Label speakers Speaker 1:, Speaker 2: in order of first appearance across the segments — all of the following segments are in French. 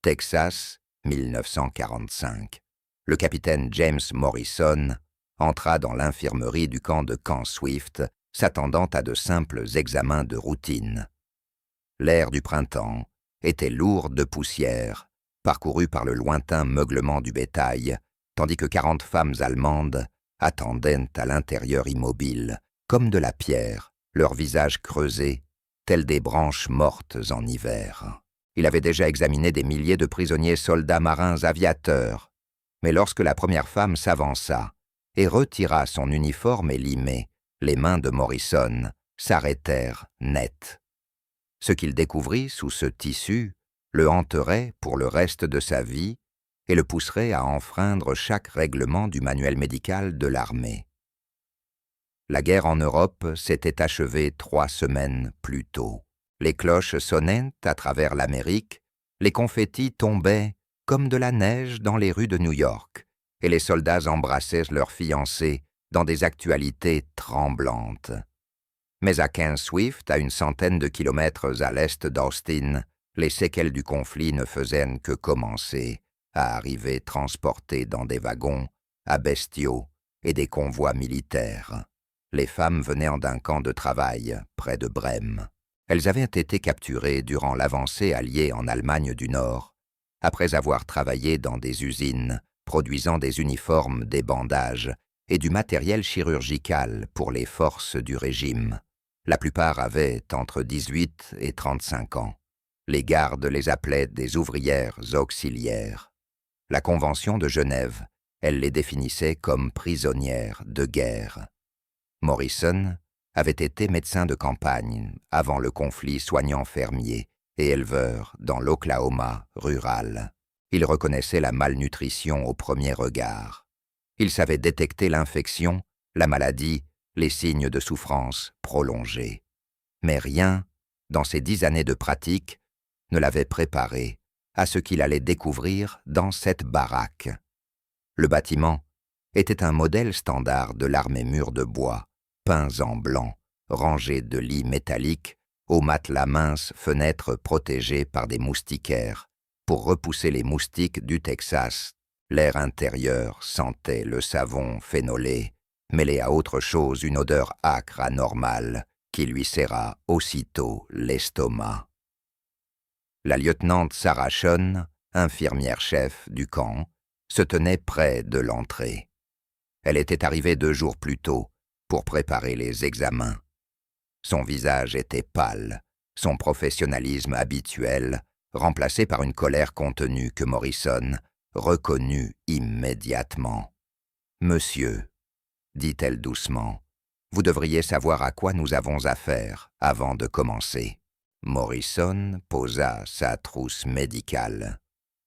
Speaker 1: Texas, 1945. Le capitaine James Morrison entra dans l'infirmerie du camp de Camp Swift, s'attendant à de simples examens de routine. L'air du printemps était lourd de poussière, parcouru par le lointain meuglement du bétail, tandis que 40 femmes allemandes attendaient à l'intérieur immobile, comme de la pierre, leurs visages creusés, tels des branches mortes en hiver. Il avait déjà examiné des milliers de prisonniers soldats marins aviateurs, mais lorsque la première femme s'avança et retira son uniforme élimé, les mains de Morrison s'arrêtèrent net. Ce qu'il découvrit sous ce tissu le hanterait pour le reste de sa vie et le pousserait à enfreindre chaque règlement du manuel médical de l'armée. La guerre en Europe s'était achevée 3 semaines plus tôt. Les cloches sonnaient à travers l'Amérique, les confettis tombaient comme de la neige dans les rues de New York, et les soldats embrassaient leurs fiancés dans des actualités tremblantes. Mais à Camp Swift, à une centaine de kilomètres à l'est d'Austin, les séquelles du conflit ne faisaient que commencer à arriver transportées dans des wagons à bestiaux et des convois militaires. Les femmes venaient d'un camp de travail près de Brême. Elles avaient été capturées durant l'avancée alliée en Allemagne du Nord, après avoir travaillé dans des usines produisant des uniformes, des bandages et du matériel chirurgical pour les forces du régime. La plupart avaient entre 18 et 35 ans. Les gardes les appelaient des ouvrières auxiliaires. La Convention de Genève, elle les définissait comme prisonnières de guerre. Morrison avait été médecin de campagne avant le conflit, soignant fermiers et éleveurs dans l'Oklahoma rural. Il reconnaissait la malnutrition au premier regard. Il savait détecter l'infection, la maladie, les signes de souffrance prolongée. Mais rien, dans ces 10 années de pratique, ne l'avait préparé à ce qu'il allait découvrir dans cette baraque. Le bâtiment était un modèle standard de l'armée mur de bois, peints en blanc, rangés de lits métalliques, aux matelas minces, fenêtres protégées par des moustiquaires. Pour repousser les moustiques du Texas, l'air intérieur sentait le savon phénolé, mêlé à autre chose une odeur âcre anormale qui lui serra aussitôt l'estomac. La lieutenant Sarah Sean, infirmière-chef du camp, se tenait près de l'entrée. Elle était arrivée 2 jours plus tôt pour préparer les examens. Son visage était pâle, son professionnalisme habituel remplacé par une colère contenue que Morrison reconnut immédiatement. « Monsieur, dit-elle doucement, vous devriez savoir à quoi nous avons affaire avant de commencer. » Morrison posa sa trousse médicale.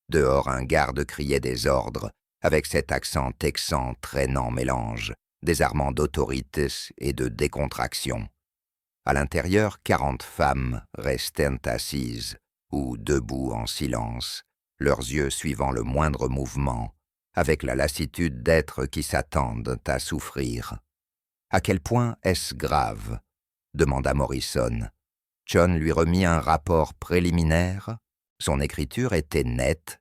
Speaker 1: Dehors, un garde criait des ordres, avec cet accent texan traînant mélange, désarmant d'autorité et de décontraction. À l'intérieur, 40 femmes restaient assises ou debout en silence, leurs yeux suivant le moindre mouvement, avec la lassitude d'êtres qui s'attendent à souffrir. « À quel point est-ce grave ?» demanda Morrison. John lui remit un rapport préliminaire. Son écriture était nette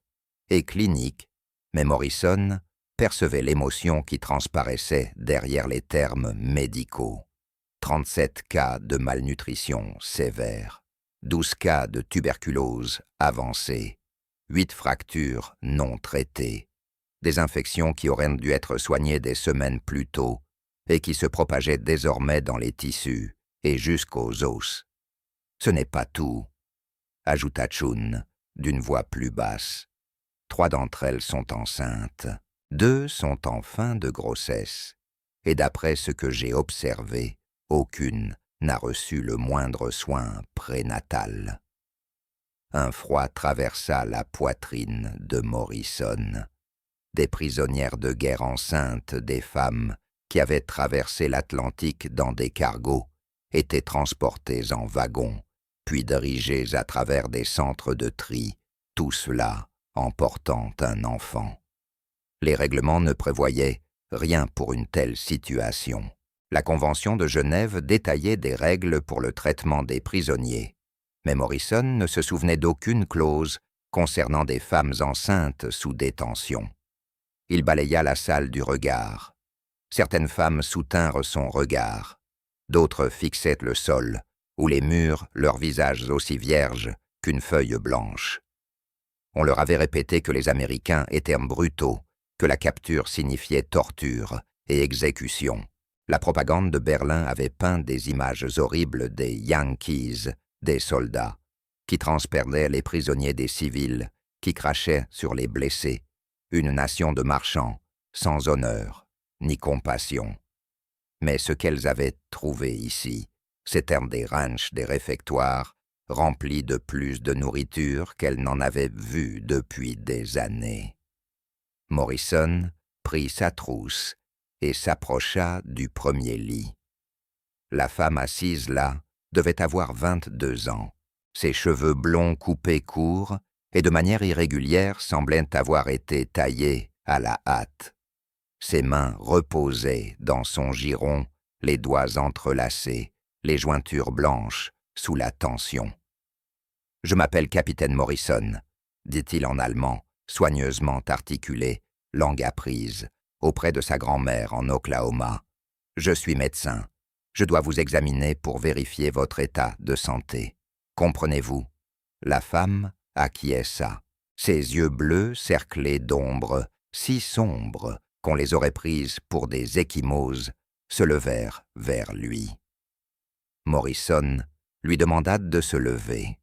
Speaker 1: et clinique, mais Morrison percevait l'émotion qui transparaissait derrière les termes médicaux. 37 cas de malnutrition sévère, 12 cas de tuberculose avancée, 8 fractures non traitées, des infections qui auraient dû être soignées des semaines plus tôt et qui se propageaient désormais dans les tissus et jusqu'aux os. « Ce n'est pas tout, » ajouta Chun d'une voix plus basse. 3 d'entre elles sont enceintes, 2 sont en fin de grossesse, et d'après ce que j'ai observé, aucune n'a reçu le moindre soin prénatal. Un froid traversa la poitrine de Morrison. Des prisonnières de guerre enceintes, des femmes qui avaient traversé l'Atlantique dans des cargos, étaient transportées en wagons, puis dirigées à travers des centres de tri, tout cela en portant un enfant. Les règlements ne prévoyaient rien pour une telle situation. La Convention de Genève détaillait des règles pour le traitement des prisonniers, mais Morrison ne se souvenait d'aucune clause concernant des femmes enceintes sous détention. Il balaya la salle du regard. Certaines femmes soutinrent son regard. D'autres fixaient le sol, ou les murs, leurs visages aussi vierges qu'une feuille blanche. On leur avait répété que les Américains étaient brutaux, que la capture signifiait torture et exécution. La propagande de Berlin avait peint des images horribles des Yankees, des soldats, qui transperdaient les prisonniers des civils, qui crachaient sur les blessés, une nation de marchands, sans honneur ni compassion. Mais ce qu'elles avaient trouvé ici, c'étaient des ranchs, des réfectoires, remplis de plus de nourriture qu'elles n'en avaient vu depuis des années. Morrison prit sa trousse et s'approcha du premier lit. La femme assise là devait avoir 22 ans. Ses cheveux blonds coupés courts et de manière irrégulière semblaient avoir été taillés à la hâte. Ses mains reposaient dans son giron, les doigts entrelacés, les jointures blanches sous la tension. « Je m'appelle Capitaine Morrison », dit-il en allemand, soigneusement articulé, langue apprise, auprès de sa grand-mère en Oklahoma. « Je suis médecin. Je dois vous examiner pour vérifier votre état de santé. Comprenez-vous » La femme acquiesça. Ses yeux bleus cerclés d'ombres, si sombres qu'on les aurait prises pour des ecchymoses, se levèrent vers lui. Morrison lui demanda de se lever.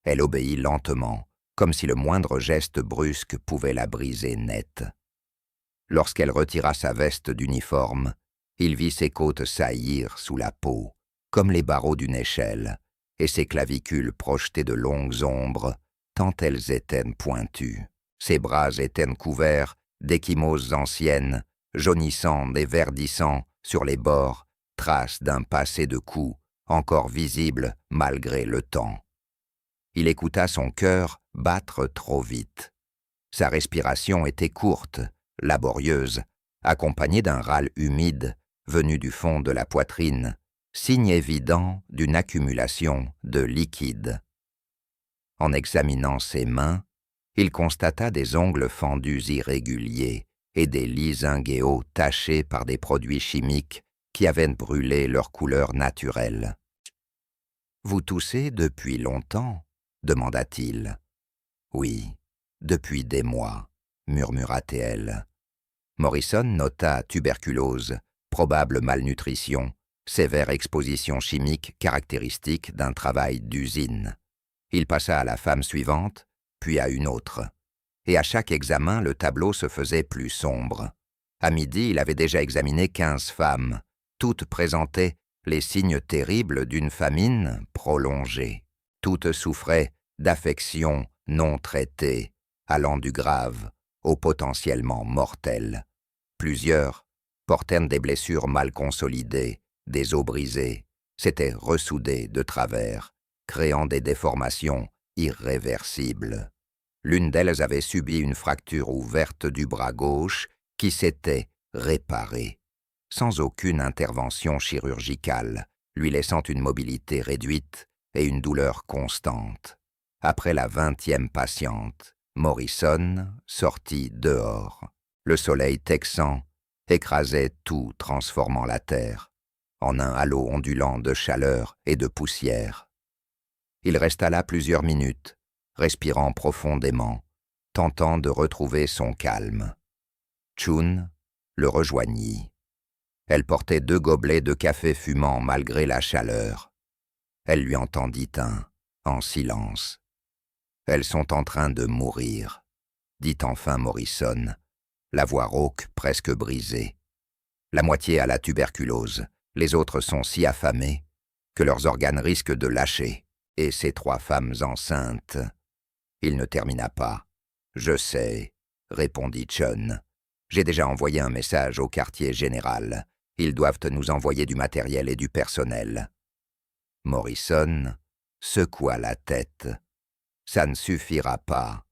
Speaker 1: Elle obéit lentement, comme si le moindre geste brusque pouvait la briser net. Lorsqu'elle retira sa veste d'uniforme, il vit ses côtes saillir sous la peau, comme les barreaux d'une échelle, et ses clavicules projeter de longues ombres, tant elles étaient pointues. Ses bras étaient couverts d'ecchymoses anciennes, jaunissant et verdissant sur les bords, traces d'un passé de coups, encore visible malgré le temps. Il écouta son cœur battre trop vite. Sa respiration était courte, laborieuse, accompagnée d'un râle humide venu du fond de la poitrine, signe évident d'une accumulation de liquide. En examinant ses mains, il constata des ongles fendus irréguliers et des lysingéos tachés par des produits chimiques qui avaient brûlé leur couleur naturelle. « Vous toussez depuis longtemps ?» demanda-t-il. « Oui, depuis des mois » murmura-t-elle. Morrison nota tuberculose, probable malnutrition, sévère exposition chimique caractéristique d'un travail d'usine. Il passa à la femme suivante, puis à une autre. Et à chaque examen, le tableau se faisait plus sombre. À midi, il avait déjà examiné 15 femmes. Toutes présentaient les signes terribles d'une famine prolongée. Toutes souffraient d'affections non traitées, allant du grave au potentiellement mortel. Plusieurs portaient des blessures mal consolidées, des os brisés, s'étaient ressoudées de travers, créant des déformations irréversibles. L'une d'elles avait subi une fracture ouverte du bras gauche qui s'était réparée, sans aucune intervention chirurgicale, lui laissant une mobilité réduite et une douleur constante. Après la 20e patiente, Morrison sortit dehors. Le soleil texan écrasait tout, transformant la terre en un halo ondulant de chaleur et de poussière. Il resta là plusieurs minutes, respirant profondément, tentant de retrouver son calme. Chun le rejoignit. Elle portait 2 gobelets de café fumant malgré la chaleur. Elle lui en tendit un, en silence. « Elles sont en train de mourir », dit enfin Morrison, la voix rauque presque brisée. La moitié a la tuberculose, les autres sont si affamées que leurs organes risquent de lâcher. Et ces 3 femmes enceintes. Il ne termina pas. « Je sais », répondit Chun. « J'ai déjà envoyé un message au quartier général. Ils doivent nous envoyer du matériel et du personnel. » Morrison secoua la tête. « Ça ne suffira pas.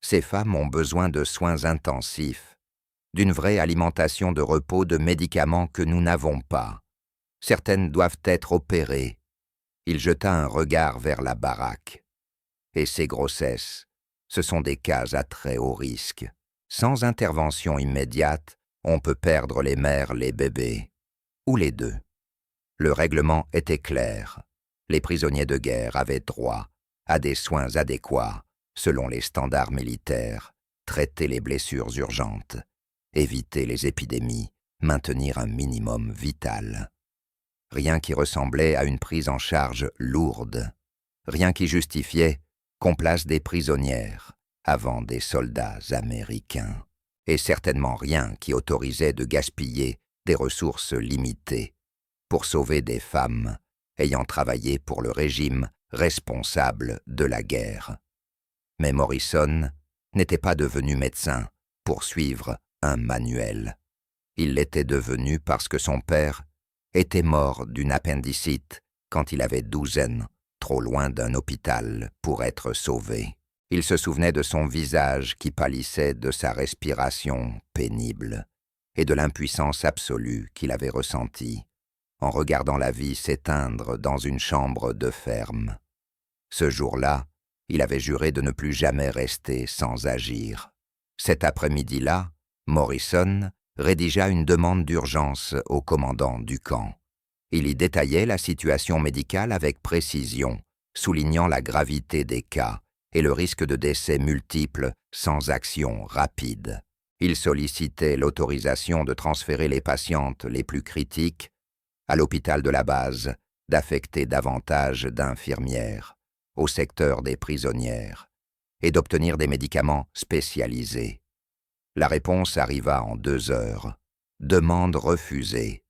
Speaker 1: Ces femmes ont besoin de soins intensifs, d'une vraie alimentation de repos, de médicaments que nous n'avons pas. Certaines doivent être opérées. » Il jeta un regard vers la baraque. « Et ces grossesses, Ce sont des cas à très haut risque. Sans intervention immédiate, on peut perdre les mères, les bébés, ou les deux. Le règlement était clair. Les prisonniers de guerre avaient droit à des soins adéquats selon les standards militaires, traiter les blessures urgentes, éviter les épidémies, maintenir un minimum vital. Rien qui ressemblait à une prise en charge lourde. Rien qui justifiait qu'on place des prisonnières avant des soldats américains. Et certainement rien qui autorisait de gaspiller des ressources limitées pour sauver des femmes ayant travaillé pour le régime responsable de la guerre. Mais Morrison n'était pas devenu médecin pour suivre un manuel. Il l'était devenu parce que son père était mort d'une appendicite quand il avait 12 ans, trop loin d'un hôpital pour être sauvé. Il se souvenait de son visage qui pâlissait, de sa respiration pénible et de l'impuissance absolue qu'il avait ressentie en regardant la vie s'éteindre dans une chambre de ferme. Ce jour-là, il avait juré de ne plus jamais rester sans agir. Cet après-midi-là, Morrison rédigea une demande d'urgence au commandant du camp. Il y détaillait la situation médicale avec précision, soulignant la gravité des cas et le risque de décès multiples sans action rapide. Il sollicitait l'autorisation de transférer les patientes les plus critiques à l'hôpital de la base, d'affecter davantage d'infirmières au secteur des prisonnières et d'obtenir des médicaments spécialisés. La réponse arriva en 2 heures. Demande refusée.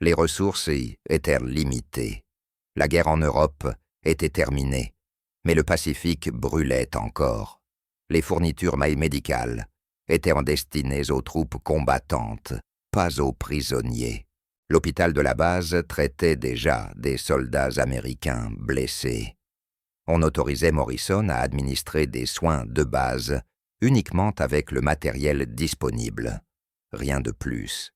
Speaker 1: Les ressources y étaient limitées. La guerre en Europe était terminée, mais le Pacifique brûlait encore. Les fournitures médicales étaient destinées aux troupes combattantes, pas aux prisonniers. L'hôpital de la base traitait déjà des soldats américains blessés. On autorisait Morrison à administrer des soins de base uniquement avec le matériel disponible. Rien de plus.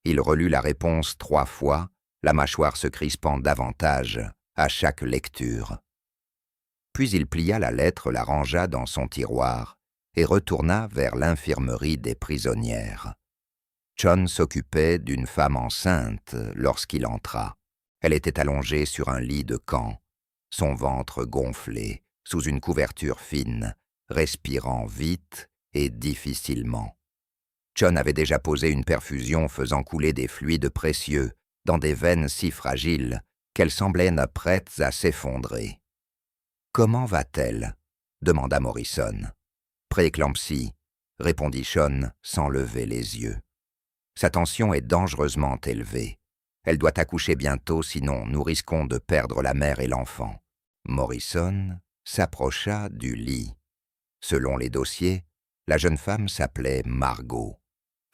Speaker 1: Il relut la réponse 3 fois, la mâchoire se crispant davantage à chaque lecture. Puis il plia la lettre, la rangea dans son tiroir et retourna vers l'infirmerie des prisonnières. John s'occupait d'une femme enceinte lorsqu'il entra. Elle était allongée sur un lit de camp, son ventre gonflé, sous une couverture fine, respirant vite et difficilement. John avait déjà posé une perfusion faisant couler des fluides précieux dans des veines si fragiles qu'elles semblaient prêtes à s'effondrer. « Comment va-t-elle » demanda Morrison. « Prééclampsie » répondit Sean sans lever les yeux. Sa tension est dangereusement élevée. Elle doit accoucher bientôt, sinon nous risquons de perdre la mère et l'enfant. Morrison s'approcha du lit. Selon les dossiers, la jeune femme s'appelait Margot,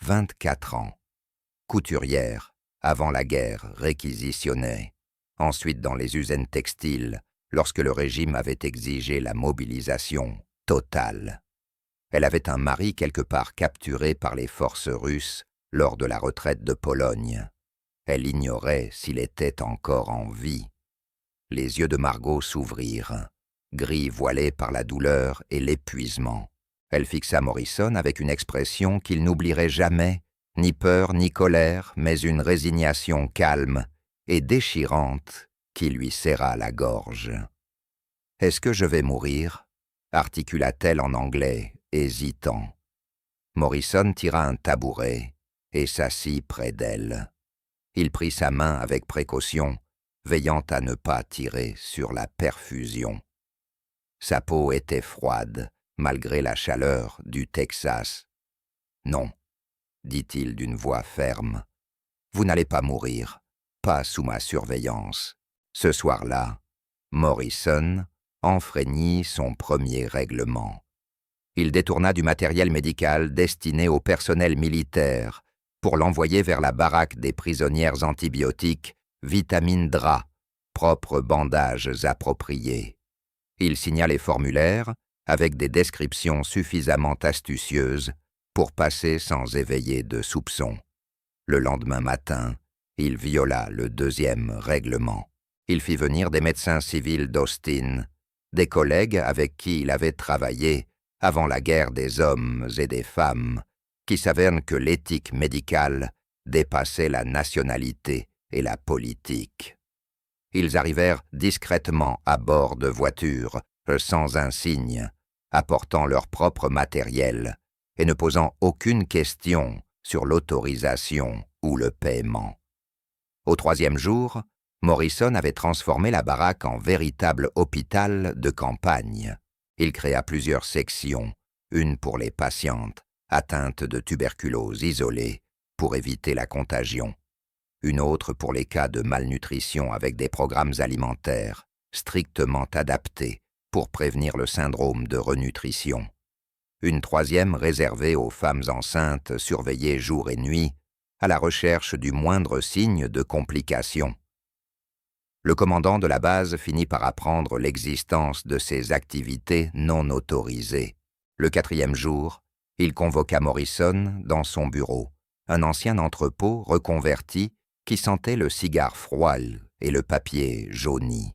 Speaker 1: 24 ans. Couturière, avant la guerre, réquisitionnée. Ensuite dans les usines textiles, lorsque le régime avait exigé la mobilisation totale. Elle avait un mari quelque part capturé par les forces russes lors de la retraite de Pologne. Elle ignorait s'il était encore en vie. Les yeux de Margot s'ouvrirent, gris voilés par la douleur et l'épuisement. Elle fixa Morrison avec une expression qu'il n'oublierait jamais, ni peur ni colère, mais une résignation calme et déchirante qui lui serra la gorge. « Est-ce que je vais mourir ?» articula-t-elle en anglais, hésitant. Morrison tira un tabouret et s'assit près d'elle. Il prit sa main avec précaution, veillant à ne pas tirer sur la perfusion. Sa peau était froide, malgré la chaleur du Texas. « Non, » dit-il d'une voix ferme, « vous n'allez pas mourir, pas sous ma surveillance. » Ce soir-là, Morrison enfreignit son premier règlement. Il détourna du matériel médical destiné au personnel militaire pour l'envoyer vers la baraque des prisonnières antibiotiques, vitamines DRA, propres bandages appropriés. Il signa les formulaires avec des descriptions suffisamment astucieuses pour passer sans éveiller de soupçons. Le lendemain matin, il viola le 2e règlement. Il fit venir des médecins civils d'Austin, des collègues avec qui il avait travaillé avant la guerre des hommes et des femmes, qui savèrent que l'éthique médicale dépassait la nationalité et la politique. Ils arrivèrent discrètement à bord de voitures, sans insigne, apportant leur propre matériel et ne posant aucune question sur l'autorisation ou le paiement. Au 3e jour, Morrison avait transformé la baraque en véritable hôpital de campagne. Il créa plusieurs sections, une pour les patientes atteintes de tuberculose isolée pour éviter la contagion, une autre pour les cas de malnutrition avec des programmes alimentaires strictement adaptés pour prévenir le syndrome de renutrition, une 3e réservée aux femmes enceintes surveillées jour et nuit à la recherche du moindre signe de complication. Le commandant de la base finit par apprendre l'existence de ces activités non autorisées. Le 4e jour, il convoqua Morrison dans son bureau, un ancien entrepôt reconverti qui sentait le cigare froid et le papier jauni.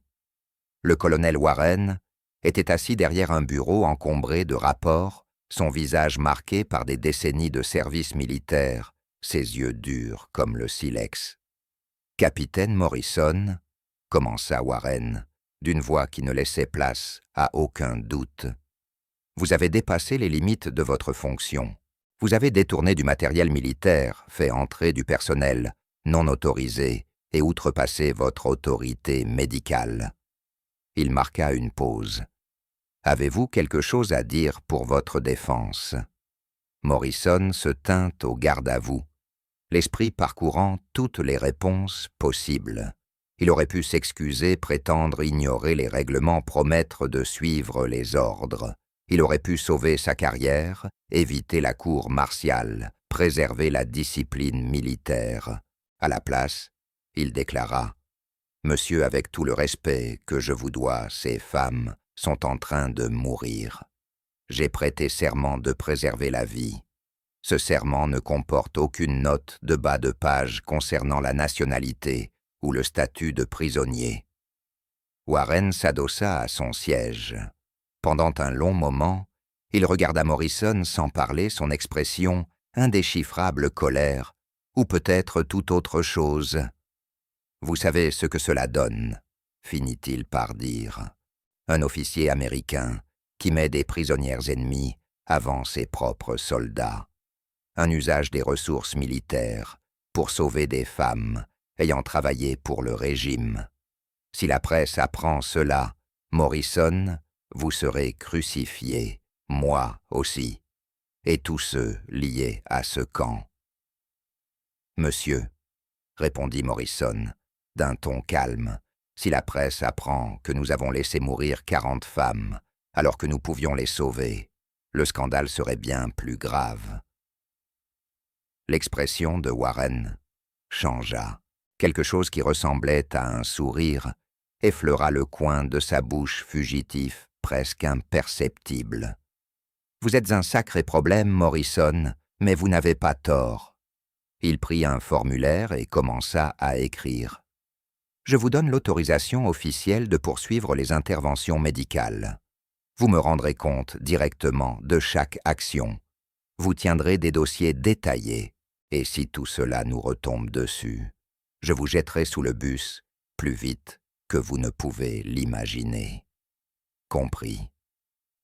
Speaker 1: Le colonel Warren était assis derrière un bureau encombré de rapports, son visage marqué par des décennies de service militaire, ses yeux durs comme le silex. « Capitaine Morrison », commença Warren, d'une voix qui ne laissait place à aucun doute. « Vous avez dépassé les limites de votre fonction. Vous avez détourné du matériel militaire, fait entrer du personnel non autorisé et outrepassé votre autorité médicale. » Il marqua une pause. « Avez-vous quelque chose à dire pour votre défense ?» Morrison se tint au garde-à-vous, l'esprit parcourant toutes les réponses possibles. Il aurait pu s'excuser, prétendre ignorer les règlements, promettre de suivre les ordres. Il aurait pu sauver sa carrière, éviter la cour martiale, préserver la discipline militaire. À la place, il déclara « Monsieur, avec tout le respect que je vous dois, ces femmes sont en train de mourir. J'ai prêté serment de préserver la vie. Ce serment ne comporte aucune note de bas de page concernant la nationalité ou le statut de prisonnier. » Warren s'adossa à son siège. Pendant un long moment, il regarda Morrison sans parler, son expression indéchiffrable colère, ou peut-être toute autre chose. « Vous savez ce que cela donne, » finit-il par dire. « Un officier américain qui met des prisonnières ennemies avant ses propres soldats. Un usage des ressources militaires pour sauver des femmes ayant travaillé pour le régime. Si la presse apprend cela, Morrison, vous serez crucifié, moi aussi, et tous ceux liés à ce camp. » « Monsieur, » répondit Morrison, d'un ton calme, « si la presse apprend que nous avons laissé mourir 40 femmes, alors que nous pouvions les sauver, le scandale serait bien plus grave. » L'expression de Warren changea. Quelque chose qui ressemblait à un sourire effleura le coin de sa bouche fugitif, presque imperceptible. « Vous êtes un sacré problème, Morrison, mais vous n'avez pas tort. » Il prit un formulaire et commença à écrire. « Je vous donne l'autorisation officielle de poursuivre les interventions médicales. Vous me rendrez compte directement de chaque action. Vous tiendrez des dossiers détaillés, et si tout cela nous retombe dessus, je vous jetterai sous le bus plus vite que vous ne pouvez l'imaginer. » Compris.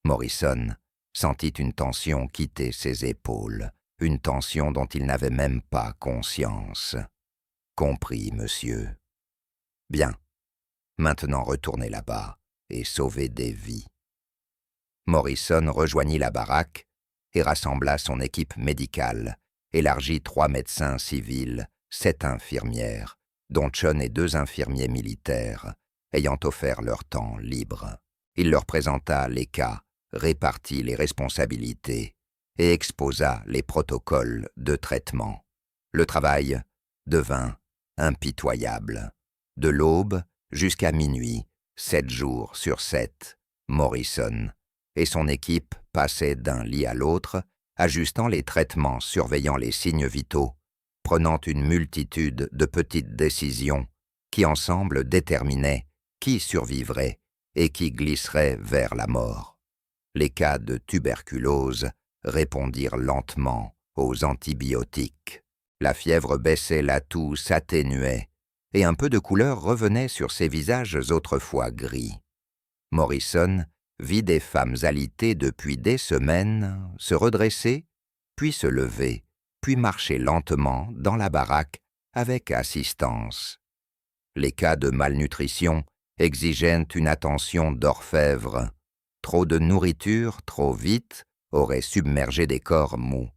Speaker 1: Morrison sentit une tension quitter ses épaules, une tension dont il n'avait même pas conscience. « Compris, monsieur. Bien. Maintenant retournez là-bas et sauvez des vies. » Morrison rejoignit la baraque et rassembla son équipe médicale, élargit 3 médecins civils, 7 infirmières, dont John et 2 infirmiers militaires, ayant offert leur temps libre. Il leur présenta les cas, répartit les responsabilités et exposa les protocoles de traitement. Le travail devint impitoyable. De l'aube jusqu'à minuit, 7 jours sur 7, Morrison et son équipe passaient d'un lit à l'autre, ajustant les traitements, surveillant les signes vitaux, prenant une multitude de petites décisions qui ensemble déterminaient qui survivrait et qui glisserait vers la mort. Les cas de tuberculose répondirent lentement aux antibiotiques. La fièvre baissait, la toux s'atténuait, et un peu de couleur revenait sur ces visages autrefois gris. Morrison vit des femmes alitées depuis des semaines se redresser, puis se lever, puis marcher lentement dans la baraque avec assistance. Les cas de malnutrition exigeant une attention d'orfèvre. Trop de nourriture, trop vite, aurait submergé des corps mous,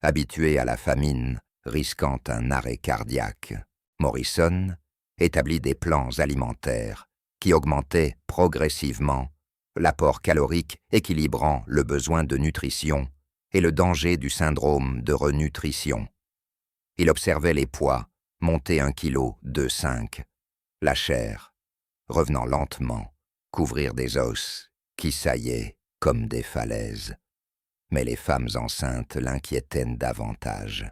Speaker 1: habitués à la famine, risquant un arrêt cardiaque. Morrison établit des plans alimentaires qui augmentaient progressivement l'apport calorique équilibrant le besoin de nutrition et le danger du syndrome de renutrition. Il observait les poids monter 1 kg, 2,5, la chair revenant lentement, couvrir des os qui saillaient comme des falaises. Mais les femmes enceintes l'inquiétaient davantage.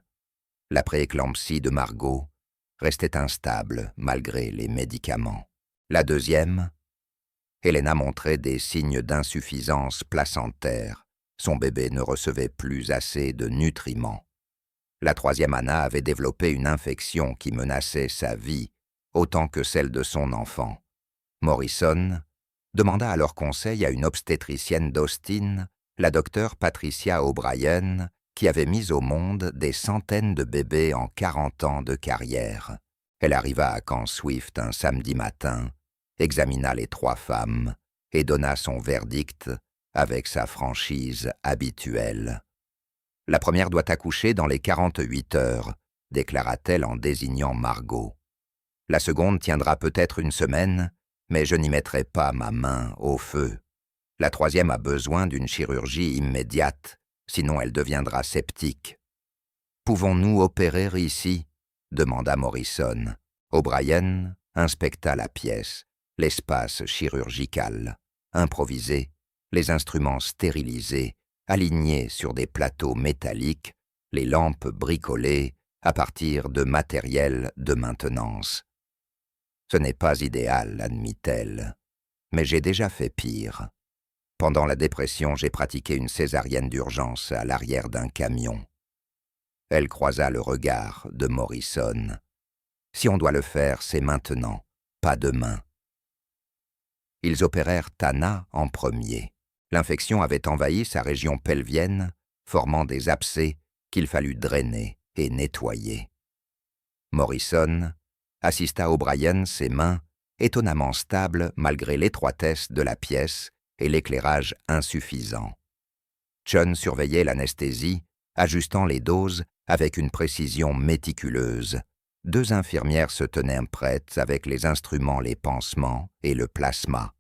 Speaker 1: La prééclampsie de Margot restait instable malgré les médicaments. La deuxième, Helena montrait des signes d'insuffisance placentaire. Son bébé ne recevait plus assez de nutriments. La troisième, Anna, avait développé une infection qui menaçait sa vie autant que celle de son enfant. Morrison demanda alors conseil à une obstétricienne d'Austin, la docteure Patricia O'Brien, qui avait mis au monde des centaines de bébés en 40 ans de carrière. Elle arriva à Camp Swift un samedi matin, examina les 3 femmes et donna son verdict avec sa franchise habituelle. « La première doit accoucher dans les 48 heures, déclara-t-elle en désignant Margot. La seconde tiendra peut-être 1 semaine, mais je n'y mettrai pas ma main au feu. La troisième a besoin d'une chirurgie immédiate, sinon elle deviendra septique. « Pouvons-nous opérer ici ?» demanda Morrison. O'Brien inspecta la pièce, l'espace chirurgical, improvisé, les instruments stérilisés, alignés sur des plateaux métalliques, les lampes bricolées à partir de matériel de maintenance. « Ce n'est pas idéal, admit-elle, mais j'ai déjà fait pire. Pendant la dépression, j'ai pratiqué une césarienne d'urgence à l'arrière d'un camion. » Elle croisa le regard de Morrison. « Si on doit le faire, c'est maintenant, pas demain. » Ils opérèrent Anna en premier. L'infection avait envahi sa région pelvienne, formant des abcès qu'il fallut drainer et nettoyer. Morrison assista O'Brien, ses mains étonnamment stables malgré l'étroitesse de la pièce et l'éclairage insuffisant. John surveillait l'anesthésie, ajustant les doses avec une précision méticuleuse. 2 infirmières se tenaient prêtes avec les instruments, les pansements et le plasma.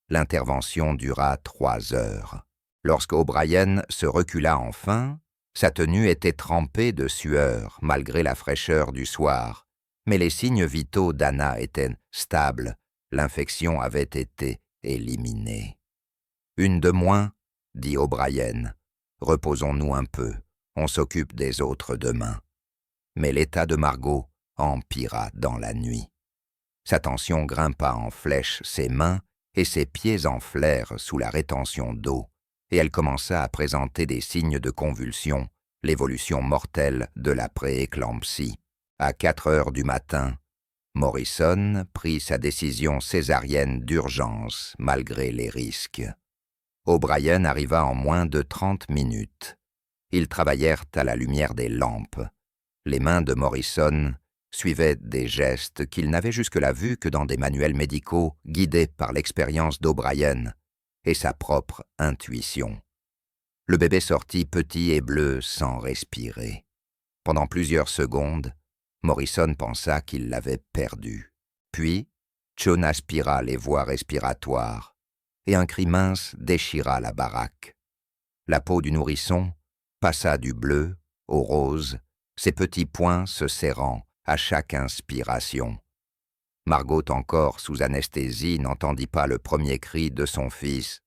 Speaker 1: L'intervention dura 3 heures. Lorsque O'Brien se recula enfin, sa tenue était trempée de sueur malgré la fraîcheur du soir, mais les signes vitaux d'Anna étaient stables, l'infection avait été éliminée. « 1 de moins, » dit O'Brien. « Reposons-nous un peu, on s'occupe des autres demain. » Mais l'état de Margot empira dans la nuit. Sa tension grimpa en flèche, ses mains et ses pieds enflèrent sous la rétention d'eau, et elle commença à présenter des signes de convulsion, l'évolution mortelle de la prééclampsie. À 4 heures du matin, Morrison prit sa décision césarienne d'urgence malgré les risques. O'Brien arriva en moins de 30 minutes. Ils travaillèrent à la lumière des lampes. Les mains de Morrison suivaient des gestes qu'il n'avait jusque-là vus que dans des manuels médicaux guidés par l'expérience d'O'Brien et sa propre intuition. Le bébé sortit petit et bleu sans respirer. Pendant plusieurs secondes, Morrison pensa qu'il l'avait perdu. Puis, John aspira les voies respiratoires et un cri mince déchira la baraque. La peau du nourrisson passa du bleu au rose, ses petits poings se serrant à chaque inspiration. Margot, encore sous anesthésie, n'entendit pas le premier cri de son fils,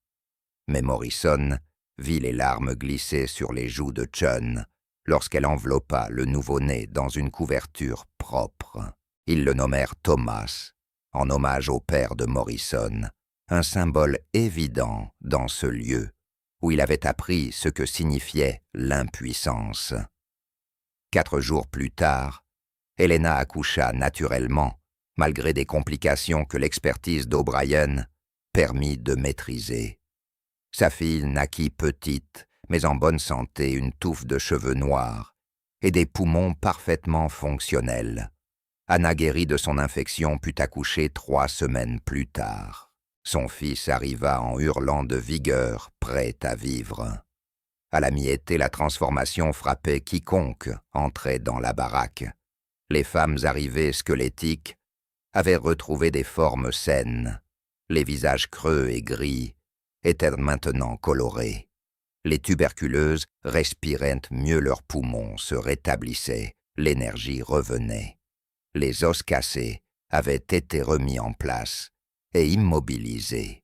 Speaker 1: mais Morrison vit les larmes glisser sur les joues de John lorsqu'elle enveloppa le nouveau-né dans une couverture propre. Ils le nommèrent Thomas, en hommage au père de Morrison, un symbole évident dans ce lieu où il avait appris ce que signifiait l'impuissance. 4 jours plus tard, Helena accoucha naturellement, malgré des complications que l'expertise d'O'Brien permit de maîtriser. Sa fille naquit petite, mais en bonne santé, une touffe de cheveux noirs et des poumons parfaitement fonctionnels. Anna, guérie de son infection, put accoucher 3 semaines plus tard. Son fils arriva en hurlant de vigueur, prêt à vivre. À la mi-été, la transformation frappait quiconque entrait dans la baraque. Les femmes arrivées squelettiques avaient retrouvé des formes saines. Les visages creux et gris étaient maintenant colorés. Les tuberculeuses respiraient mieux, leurs poumons se rétablissaient, l'énergie revenait. Les os cassés avaient été remis en place et immobilisés.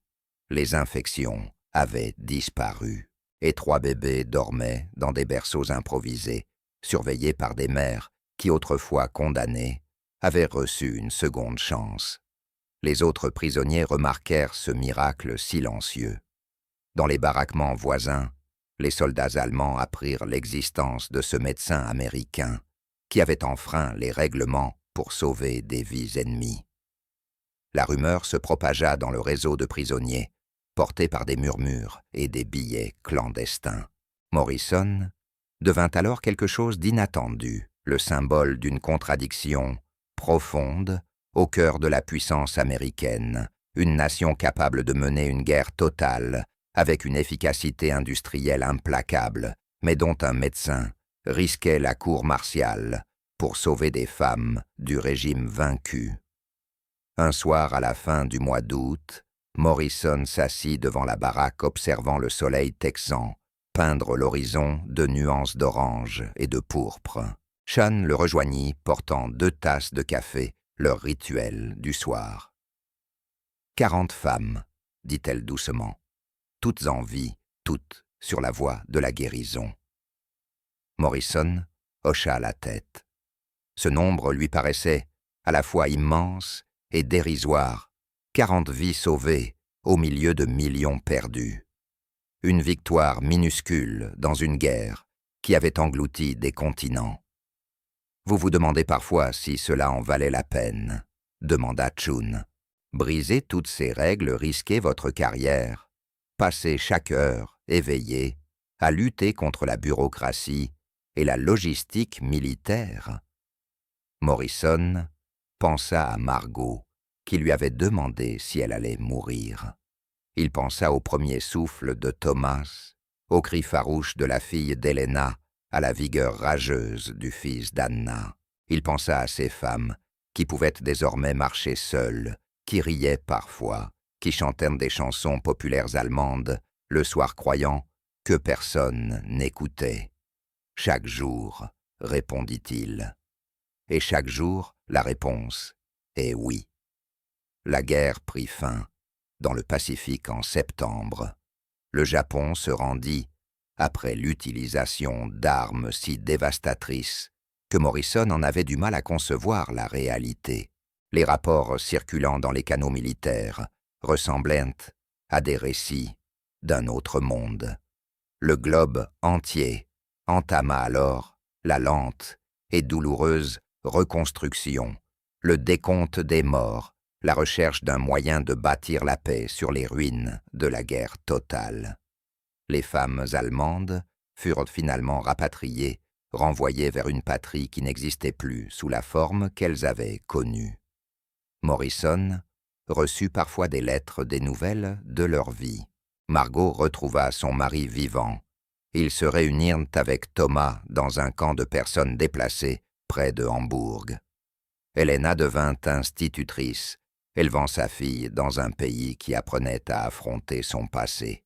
Speaker 1: Les infections avaient disparu et 3 bébés dormaient dans des berceaux improvisés, surveillés par des mères qui, autrefois condamnées, avaient reçu une seconde chance. Les autres prisonniers remarquèrent ce miracle silencieux. Dans les baraquements voisins, les soldats allemands apprirent l'existence de ce médecin américain qui avait enfreint les règlements pour sauver des vies ennemies. La rumeur se propagea dans le réseau de prisonniers, porté par des murmures et des billets clandestins. Morrison devint alors quelque chose d'inattendu, le symbole d'une contradiction profonde au cœur de la puissance américaine, une nation capable de mener une guerre totale avec une efficacité industrielle implacable, mais dont un médecin risquait la cour martiale pour sauver des femmes du régime vaincu. Un soir à la fin du mois d'août, Morrison s'assit devant la baraque observant le soleil texan peindre l'horizon de nuances d'orange et de pourpre. Sean le rejoignit portant 2 tasses de café, leur rituel du soir. 40 femmes, dit-elle doucement, toutes en vie, toutes sur la voie de la guérison. Morrison hocha la tête. Ce nombre lui paraissait à la fois immense et dérisoire. 40 vies sauvées au milieu de millions perdus. Une victoire minuscule dans une guerre qui avait englouti des continents. Vous vous demandez parfois si cela en valait la peine, demanda Chun. Briser toutes ces règles, risquer votre carrière, passer chaque heure, éveillé, à lutter contre la bureaucratie et la logistique militaire. Morrison pensa à Margot, qui lui avait demandé si elle allait mourir. Il pensa au premier souffle de Thomas, au cri farouche de la fille d'Helena, à la vigueur rageuse du fils d'Anna. Il pensa à ces femmes qui pouvaient désormais marcher seules, qui riaient parfois, qui chantèrent des chansons populaires allemandes, le soir croyant que personne n'écoutait. Chaque jour, répondit-il. Et chaque jour, la réponse est oui. La guerre prit fin dans le Pacifique en septembre. Le Japon se rendit après l'utilisation d'armes si dévastatrices que Morrison en avait du mal à concevoir la réalité. Les rapports circulant dans les canaux militaires ressemblaient à des récits d'un autre monde. Le globe entier entama alors la lente et douloureuse reconstruction, le décompte des morts, la recherche d'un moyen de bâtir la paix sur les ruines de la guerre totale. Les femmes allemandes furent finalement rapatriées, renvoyées vers une patrie qui n'existait plus sous la forme qu'elles avaient connue. Morrison reçut parfois des lettres, des nouvelles de leur vie. Margot retrouva son mari vivant. Ils se réunirent avec Thomas dans un camp de personnes déplacées près de Hambourg. Helena devint institutrice, élevant sa fille dans un pays qui apprenait à affronter son passé.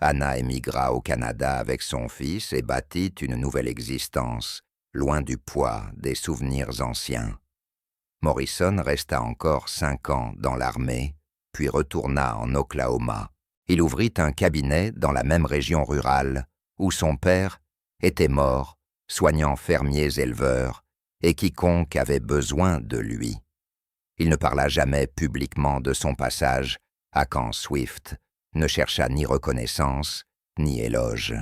Speaker 1: Anna émigra au Canada avec son fils et bâtit une nouvelle existence, loin du poids des souvenirs anciens. Morrison resta encore 5 ans dans l'armée, puis retourna en Oklahoma. Il ouvrit un cabinet dans la même région rurale où son père était mort, soignant fermiers éleveurs et quiconque avait besoin de lui. Il ne parla jamais publiquement de son passage à Camp Swift, ne chercha ni reconnaissance, ni éloge.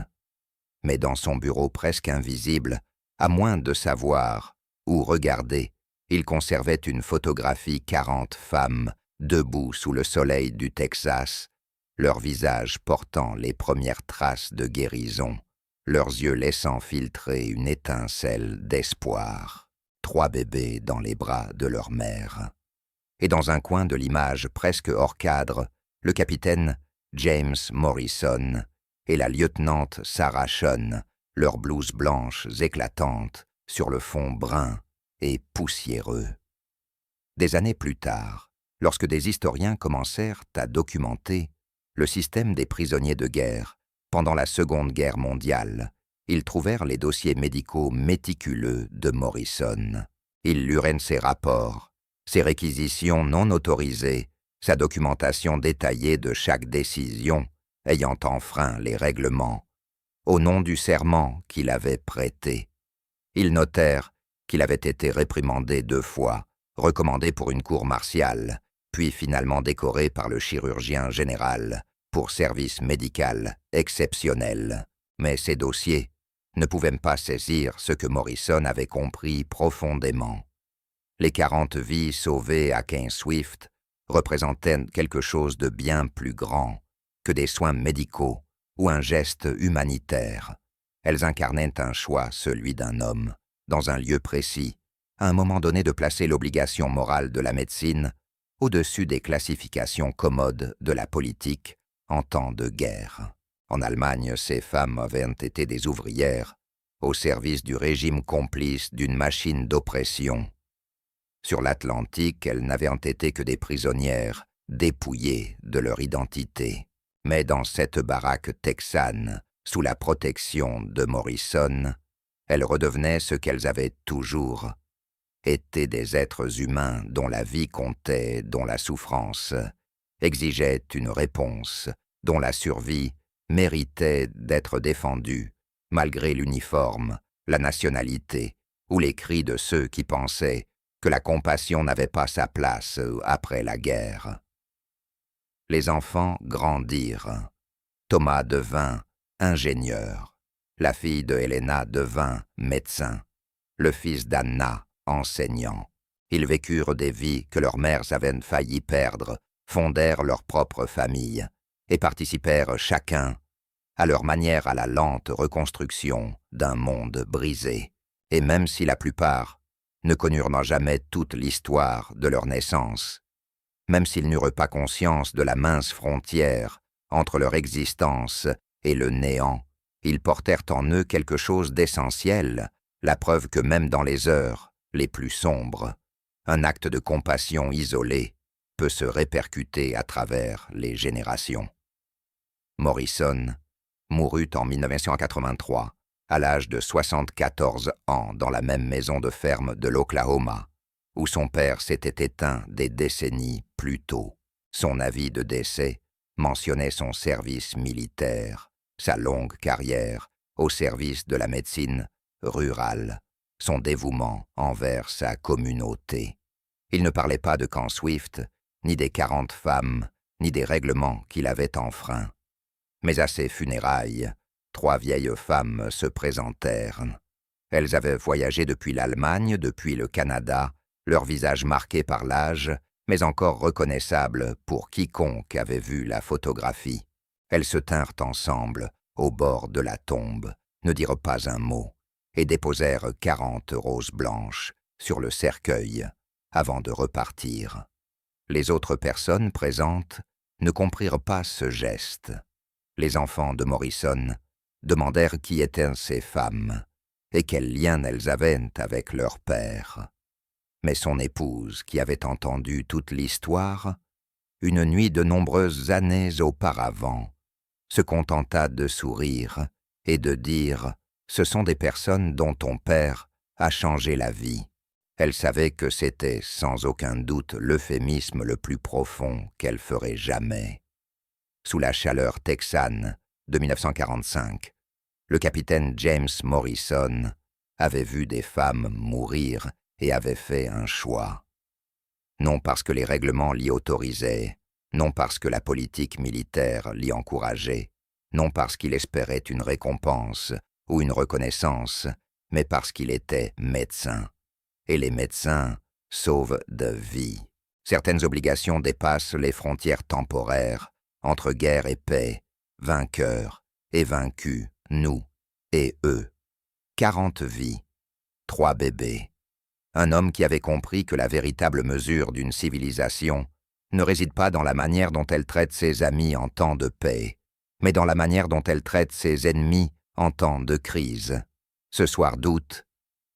Speaker 1: Mais dans son bureau presque invisible, à moins de savoir ou regarder, il conservait une photographie 40 femmes, debout sous le soleil du Texas, leurs visages portant les premières traces de guérison, leurs yeux laissant filtrer une étincelle d'espoir. 3 bébés dans les bras de leur mère. Et dans un coin de l'image presque hors cadre, le capitaine James Morrison et la lieutenante Sarah Sean, leurs blouses blanches éclatantes sur le fond brun et poussiéreux. Des années plus tard, lorsque des historiens commencèrent à documenter le système des prisonniers de guerre pendant la Seconde Guerre mondiale, ils trouvèrent les dossiers médicaux méticuleux de Morrison. Ils lurent ses rapports, ses réquisitions non autorisées, sa documentation détaillée de chaque décision ayant enfreint les règlements, au nom du serment qu'il avait prêté. Ils notèrent qu'il avait été réprimandé 2 fois, recommandé pour une cour martiale, puis finalement décoré par le chirurgien général pour service médical exceptionnel. Mais ces dossiers ne pouvaient pas saisir ce que Morrison avait compris profondément. Les 40 vies sauvées à King Swift représentaient quelque chose de bien plus grand que des soins médicaux ou un geste humanitaire. Elles incarnaient un choix, celui d'un homme, dans un lieu précis, à un moment donné de placer l'obligation morale de la médecine au-dessus des classifications commodes de la politique en temps de guerre. En Allemagne, ces femmes avaient été des ouvrières au service du régime complice d'une machine d'oppression. Sur l'Atlantique, elles n'avaient été que des prisonnières dépouillées de leur identité. Mais dans cette baraque texane, sous la protection de Morrison, elles redevenaient ce qu'elles avaient toujours été, des êtres humains dont la vie comptait, dont la souffrance exigeait une réponse, dont la survie méritait d'être défendue, malgré l'uniforme, la nationalité ou les cris de ceux qui pensaient que la compassion n'avait pas sa place après la guerre. Les enfants grandirent. Thomas devint ingénieur. La fille de Helena devint médecin. Le fils d'Anna, enseignant. Ils vécurent des vies que leurs mères avaient failli perdre, fondèrent leur propre famille et participèrent chacun à leur manière à la lente reconstruction d'un monde brisé. Et même si la plupart ne connurent jamais toute l'histoire de leur naissance, même s'ils n'eurent pas conscience de la mince frontière entre leur existence et le néant, ils portèrent en eux quelque chose d'essentiel, la preuve que même dans les heures les plus sombres, un acte de compassion isolé peut se répercuter à travers les générations. Morrison mourut en 1983, à l'âge de 74 ans, dans la même maison de ferme de l'Oklahoma, où son père s'était éteint des décennies plus tôt. Son avis de décès mentionnait son service militaire, sa longue carrière au service de la médecine rurale, son dévouement envers sa communauté. Il ne parlait pas de Camp Swift, ni des 40 femmes, ni des règlements qu'il avait enfreints. Mais à ses funérailles, 3 vieilles femmes se présentèrent. Elles avaient voyagé depuis l'Allemagne, depuis le Canada, leur visage marqué par l'âge, mais encore reconnaissable pour quiconque avait vu la photographie. Elles se tinrent ensemble, au bord de la tombe, ne dirent pas un mot, et déposèrent 40 roses blanches sur le cercueil avant de repartir. Les autres personnes présentes ne comprirent pas ce geste. Les enfants de Morrison demandèrent qui étaient ces femmes et quel lien elles avaient avec leur père. Mais son épouse, qui avait entendu toute l'histoire, une nuit de nombreuses années auparavant, se contenta de sourire et de dire « Ce sont des personnes dont ton père a changé la vie ». Elle savait que c'était sans aucun doute l'euphémisme le plus profond qu'elle ferait jamais. Sous la chaleur texane de 1945, le capitaine James Morrison avait vu des femmes mourir et avait fait un choix. Non parce que les règlements l'y autorisaient, non parce que la politique militaire l'y encourageait, non parce qu'il espérait une récompense ou une reconnaissance, mais parce qu'il était médecin. Et les médecins sauvent de vies. Certaines obligations dépassent les frontières temporaires, entre guerre et paix, vainqueurs et vaincus, nous et eux. 40 vies, 3 bébés. Un homme qui avait compris que la véritable mesure d'une civilisation ne réside pas dans la manière dont elle traite ses amis en temps de paix, mais dans la manière dont elle traite ses ennemis en temps de crise. Ce soir d'août,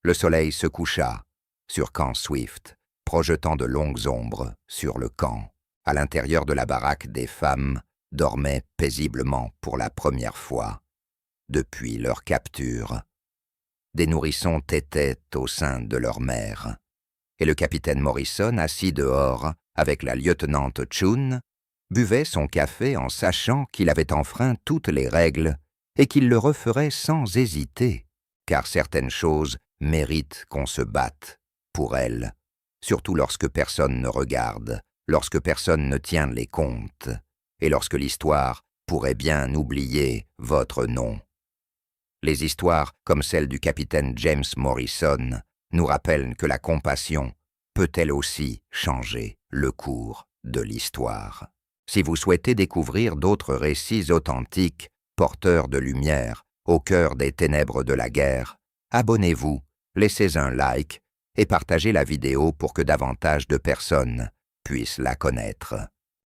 Speaker 1: le soleil se coucha sur Camp Swift, projetant de longues ombres sur le camp. À l'intérieur de la baraque, des femmes dormaient paisiblement pour la première fois depuis leur capture. Des nourrissons tétaient au sein de leur mère, et le capitaine Morrison, assis dehors avec la lieutenante Chun, buvait son café en sachant qu'il avait enfreint toutes les règles et qu'il le referait sans hésiter, car certaines choses méritent qu'on se batte pour elles, surtout lorsque personne ne regarde, lorsque personne ne tient les comptes, et lorsque l'histoire pourrait bien oublier votre nom. Les histoires, comme celle du capitaine James Morrison, nous rappellent que la compassion peut elle aussi changer le cours de l'histoire. Si vous souhaitez découvrir d'autres récits authentiques, porteurs de lumière, au cœur des ténèbres de la guerre, abonnez-vous, laissez un like et partagez la vidéo pour que davantage de personnes puissent la connaître.